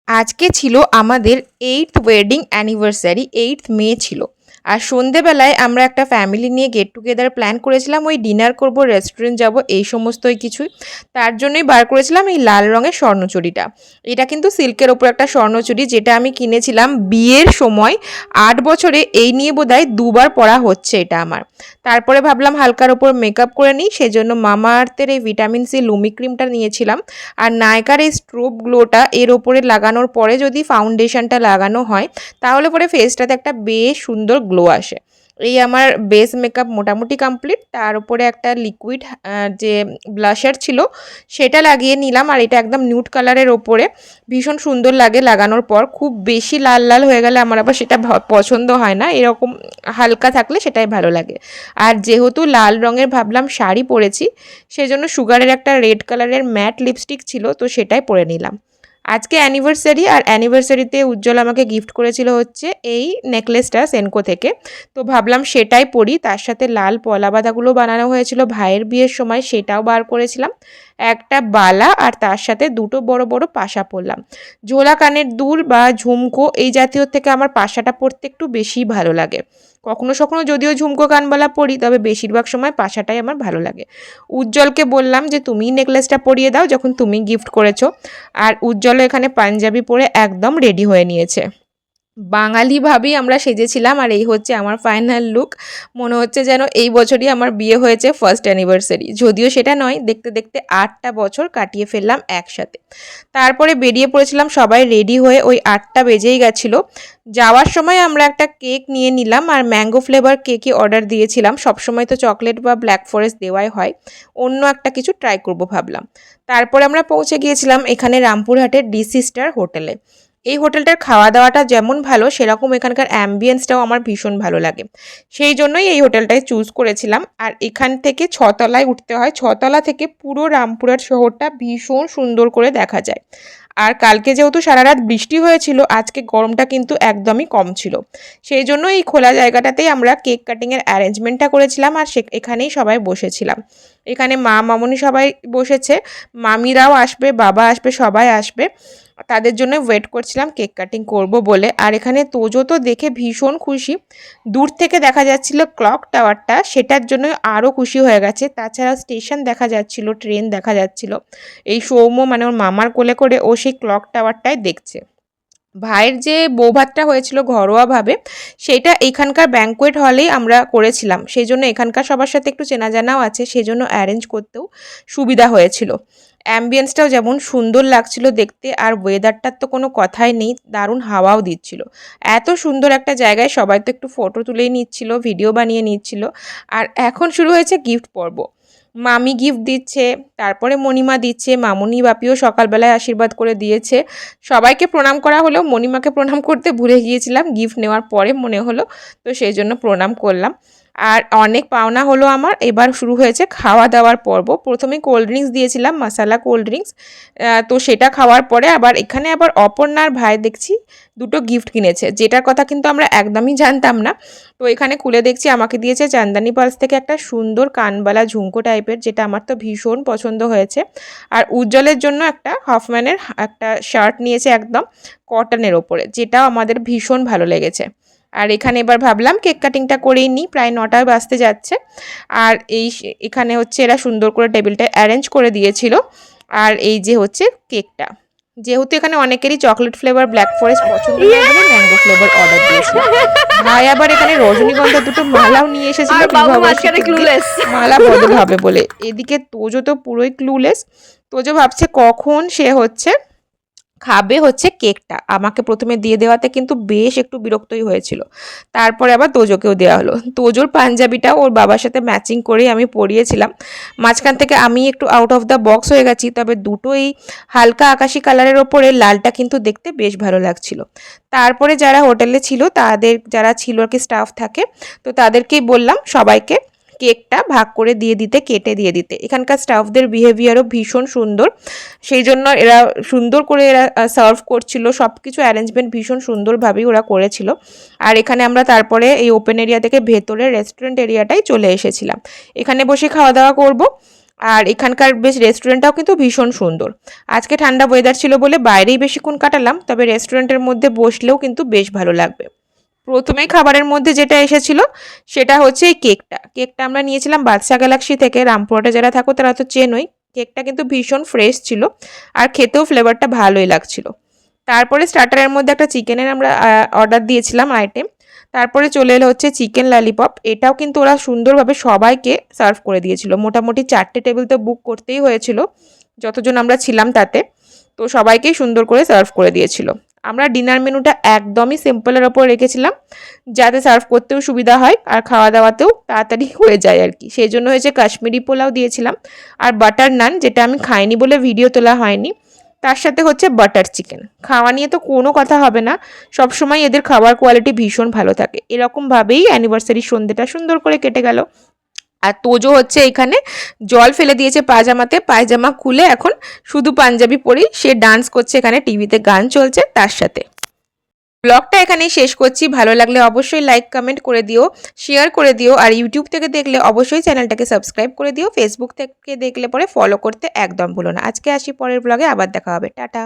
আজকে ছিল আমাদের 8th ওয়েডিং অ্যানিভার্সারি, 8th মে ছিল। আর সন্ধেবেলায় আমরা একটা ফ্যামিলি নিয়ে গেট টুগেদার প্ল্যান করেছিলাম, ওই ডিনার করব, রেস্টুরেন্ট যাব, এই সমস্তই কিছুই। তার জন্যই বার করেছিলাম এই লাল রঙের স্বর্ণচুড়িটা। এটা কিন্তু সিল্কের ওপর একটা স্বর্ণচুড়ি, যেটা আমি কিনেছিলাম বিয়ের সময়। 8 বছরে এই নিয়ে বোধহয় দুবার পরা হচ্ছে এটা আমার। তারপরে ভাবলাম হালকার ওপর মেকআপ করে নিই, সেজন্য মামা আর্থের এই ভিটামিন সি লুমি ক্রিমটা নিয়েছিলাম। আর নায়কার এই স্ট্রোব গ্লোটা এর ওপরে লাগানোর পরে যদি ফাউন্ডেশনটা লাগানো হয়, তাহলে পরে ফেসটাতে একটা বেশ সুন্দর গ্লো আসে। এই আমার বেস মেকআপ মোটামুটি কমপ্লিট। তার উপরে একটা লিকুইড যে ব্লাশার ছিল সেটা লাগিয়ে নিলাম, আর এটা একদম নিউড কালারের ওপরে ভীষণ সুন্দর লাগে লাগানোর পর। খুব বেশি লাল লাল হয়ে গেলে আমার আবার সেটা পছন্দ হয় না, এরকম হালকা থাকলে সেটাই ভালো লাগে। আর যেহেতু লাল রঙের ভাবলাম শাড়ি পরেছি, সেজন্য সুগারের একটা রেড কালারের ম্যাট লিপস্টিক ছিল, তো সেটাই পরে নিলাম। আজকে অ্যানিভার্সারি, আর অ্যানিভার্সারিতে উজ্জ্বল আমাকে গিফট করেছিল হচ্ছে এই নেকলেসটা সেনকো থেকে। তো ভাবলাম সেটাই পরি। তার সাথে লাল পলা বাঁধাগুলো বানানো হয়েছিল ভাইয়ের বিয়ের সময়, সেটাও বার করেছিলাম। একটা বালা, আর তার সাথে দুটো বড় বড় পাশা পরলাম। ঝোলা কানের দুল বা ঝুমকো এই জাতীয় থেকে আমার পাশাটা পরতে একটু বেশিই ভালো লাগে। কখনো সখনো যদিও ঝুমকো কানবালা পরি, তবে বেশিরভাগ সময় পাশাটাই আমার ভালো লাগে। উজ্জ্বলকে বললাম যে তুমিই নেকলেসটা পরিয়ে দাও, যখন তুমি গিফট করেছো। আর উজ্জ্বল এখানে পাঞ্জাবি পরে একদম রেডি হয়ে নিয়েছে। বাঙালিভাবেই আমরা সেজেছিলাম, আর এই হচ্ছে আমার ফাইনাল লুক। মনে হচ্ছে যেন এই বছরই আমার বিয়ে হয়েছে, ফার্স্ট অ্যানিভার্সারি। যদিও সেটা নয়, দেখতে দেখতে 8টা বছর কাটিয়ে ফেললাম একসাথে। তারপরে বেরিয়ে পড়েছিলাম সবাই রেডি হয়ে, ওই 8টা বেজেই গেছিলো। যাওয়ার সময় আমরা একটা কেক নিয়ে নিলাম, আর ম্যাঙ্গো ফ্লেভার কেকই অর্ডার দিয়েছিলাম। সবসময় তো চকলেট বা ব্ল্যাক ফরেস্ট দেওয়াই হয়, অন্য একটা কিছু ট্রাই করবো ভাবলাম। তারপরে আমরা পৌঁছে গিয়েছিলাম এখানে রামপুরহাটের ডিসি স্টার হোটেলে। এই হোটেলটার খাওয়া দাওয়াটা যেমন ভালো, সেরকম এখানকার অ্যাম্বিয়েন্সটাও আমার ভীষণ ভালো লাগে। সেই জন্যই এই হোটেলটাই চুজ করেছিলাম। আর এখান থেকে 6তলায় উঠতে হয়, 6তলা থেকে পুরো রামপুরহাট শহরটা ভীষণ সুন্দর করে দেখা যায়। আর কালকে যেহেতু সারা রাত বৃষ্টি হয়েছিল, আজকে গরমটা কিন্তু একদমই কম ছিল। সেই জন্য এই খোলা জায়গাটাতেই আমরা কেক কাটিংয়ের অ্যারেঞ্জমেন্টটা করেছিলাম, আর এখানেই সবাই বসেছিলাম। এখানে মা মামনি সবাই বসেছে, মামিরাও আসবে, বাবা আসবে, সবাই আসবে। তাদের জন্য ওয়েট করছিলাম কেক কাটিং করব বলে। আর এখানে তোজো তো দেখে ভীষণ খুশি। দূর থেকে দেখা যাচ্ছিল ক্লক টাওয়ারটা, সেটার জন্য আরও খুশি হয়ে গেছে। তাছাড়া স্টেশন দেখা যাচ্ছিল, ট্রেন দেখা যাচ্ছিল। এই সৌম্য মানে ওর মামার কোলে করে ও সেই ক্লক টাওয়ারটাই দেখছে। ভাইয়ের যে বৌভাতটা হয়েছিল ঘরোয়াভাবে, সেটা এখানকার ব্যাঙ্কোয়েট হলেই আমরা করেছিলাম। সেই জন্য এখানকার সবার সাথে একটু চেনা জানাও আছে, সেজন্য অ্যারেঞ্জ করতেও সুবিধা হয়েছিল। অ্যাম্বিয়েন্সটাও যেমন সুন্দর লাগছিল দেখতে, আর ওয়েদারটার তো কোনো কথাই নেই, দারুণ হাওয়াও দিচ্ছিল। এত সুন্দর একটা জায়গায় সবাই তো একটু ফটো তুলেই নিচ্ছিল, ভিডিও বানিয়ে নিচ্ছিল। আর এখন শুরু হয়েছে গিফট পর্ব। মামি গিফট দিচ্ছে, তারপরে মণিমা দিচ্ছে, মামুনি বাপিও সকালবেলায় আশীর্বাদ করে দিয়েছে। সবাইকে প্রণাম করা হলো, মণিমাকে প্রণাম করতে ভুলে গিয়েছিলাম, গিফট নেওয়ার পরে মনে হলো, তো সেই জন্য প্রণাম করলাম। আর অনেক পাওনা হলো আমার। এবার শুরু হয়েছে খাওয়া দাওয়ার পর্ব। প্রথমে কোল্ড ড্রিঙ্কস দিয়েছিলাম, মশালা কোল্ড ড্রিঙ্কস। তো সেটা খাওয়ার পরে আবার এখানে আবার অপর্ণার ভাই দেখছি দুটো গিফট কিনেছে, যেটার কথা কিন্তু আমরা একদমই জানতাম না। তো এখানে খুলে দেখছি আমাকে দিয়েছে চান্দানি পার্লস থেকে একটা সুন্দর কানবালা ঝুমকো টাইপের, যেটা আমার তো ভীষণ পছন্দ হয়েছে। আর উজ্জ্বলের জন্য একটা হফম্যানের একটা শার্ট নিয়েছে একদম কটনের ওপরে, যেটাও আমাদের ভীষণ ভালো লেগেছে। আর এখানে এবার ভাবলাম কেক কাটিংটা করেই নিই, প্রায় 9টা বাজতে যাচ্ছে। আর এখানে হচ্ছে এরা সুন্দর করে টেবিলটা অ্যারেঞ্জ করে দিয়েছিল। আর এই যে হচ্ছে কেকটা, যেহেতু এখানে অনেকেরই চকলেট ফ্লেভার ব্ল্যাক ফরেস্ট পছন্দ নয় বলে ম্যাঙ্গো ফ্লেভার অর্ডার দিয়েছিল। ভাই আবার এখানে রজনীগন্ধা দুটো মালাও নিয়ে এসেছিল, মালা বদল হবে বলে। এদিকে তোজো তো পুরোই ক্লুলেস। তোজো ভাবছে কখন সে হচ্ছে খাবে হচ্ছে কেকটা। আমাকে প্রথমে দিয়ে দেওয়াতে কিন্তু বেশ একটু বিরক্তই হয়েছিল। তারপরে আবার তোজোকেও দেওয়া হলো। তোজোর পাঞ্জাবিটা ওর বাবার সাথে ম্যাচিং করেই আমি পরিয়েছিলাম। মাঝখান থেকে আমি একটু আউট অফ দ্য বক্স হয়ে গেছি, তবে দুটোই হালকা আকাশি কালারের ওপরে লালটা কিন্তু দেখতে বেশ ভালো লাগছিল। তারপরে যারা হোটেলে ছিল, তাদের যারা ছিল আর কি স্টাফ থাকে, তো তাদেরকেই বললাম সবাইকে কেকটা ভাগ করে দিয়ে দিতে, কেটে দিয়ে দিতে। এখানকার স্টাফদের বিহেভিয়ারও ভীষণ সুন্দর, সেই জন্য এরা সুন্দর করে এরা সার্ভ করছিল। সব কিছু অ্যারেঞ্জমেন্ট ভীষণ সুন্দরভাবেই ওরা করেছিল। আর এখানে আমরা তারপরে এই ওপেন এরিয়া থেকে ভেতরের রেস্টুরেন্ট এরিয়াটাই চলে এসেছিলাম। এখানে বসে খাওয়া দাওয়া করব। আর এখানকার বেশ রেস্টুরেন্টটাও কিন্তু ভীষণ সুন্দর। আজকে ঠান্ডা ওয়েদার ছিল বলে বাইরেই বেশিক্ষণ কাটালাম, তবে রেস্টুরেন্টের মধ্যে বসলেও কিন্তু বেশ ভালো লাগবে। প্রথমেই খাবারের মধ্যে যেটা এসেছিল সেটা হচ্ছে এই কেকটা আমরা নিয়েছিলাম বাদশা গ্যালাক্সি থেকে। রামপুরহাটে যারা থাকো তারা তো চেনই। কেকটা কিন্তু ভীষণ ফ্রেশ ছিল আর খেতেও ফ্লেভারটা ভালোই লাগছিল। তারপরে স্টার্টারের মধ্যে একটা চিকেনের আমরা অর্ডার দিয়েছিলাম আইটেম। তারপরে চলে এলো হচ্ছে চিকেন ললিপপ। এটাও কিন্তু ওরা সুন্দরভাবে সবাইকে সার্ভ করে দিয়েছিল। মোটামুটি 4টে টেবিল তো বুক করতেই হয়েছিল যতজন আমরা ছিলাম তাতে। তো সবাইকেই সুন্দর করে সার্ভ করে দিয়েছিল। আমরা ডিনার মেনুটা একদমই সিম্পলের ওপর রেখেছিলাম, যাতে সার্ভ করতেও সুবিধা হয় আর খাওয়া দাওয়াতেও তাড়াতাড়ি হয়ে যায় আর কি। সেই জন্য হয়েছে কাশ্মীরি পোলাও দিয়েছিলাম আর বাটার নান, যেটা আমি খাইনি বলে ভিডিও তোলা হয়নি। তার সাথে হচ্ছে বাটার চিকেন। খাওয়া নিয়ে তো কোনো কথা হবে না, সবসময় এদের খাবার কোয়ালিটি ভীষণ ভালো থাকে। এরকমভাবেই অ্যানিভার্সারির সন্ধ্যেটা সুন্দর করে কেটে গেল। আর তোজো হচ্ছে এখানে জল ফেলে দিয়েছে পায়জামাতে, পায়জামা খুলে এখন শুধু পাঞ্জাবি পরেই সে ডান্স করছে, এখানে টিভিতে গান চলছে তার সাথে। ব্লগটা এখানেই শেষ করছি। ভালো লাগলে অবশ্যই লাইক কমেন্ট করে দিও, শেয়ার করে দিও। আর ইউটিউব থেকে দেখলে অবশ্যই চ্যানেলটাকে সাবস্ক্রাইব করে দিও। ফেসবুক থেকে দেখলে পরে ফলো করতে একদম ভুলো না। আজকে আসি, পরের ব্লগে আবার দেখা হবে। টাটা।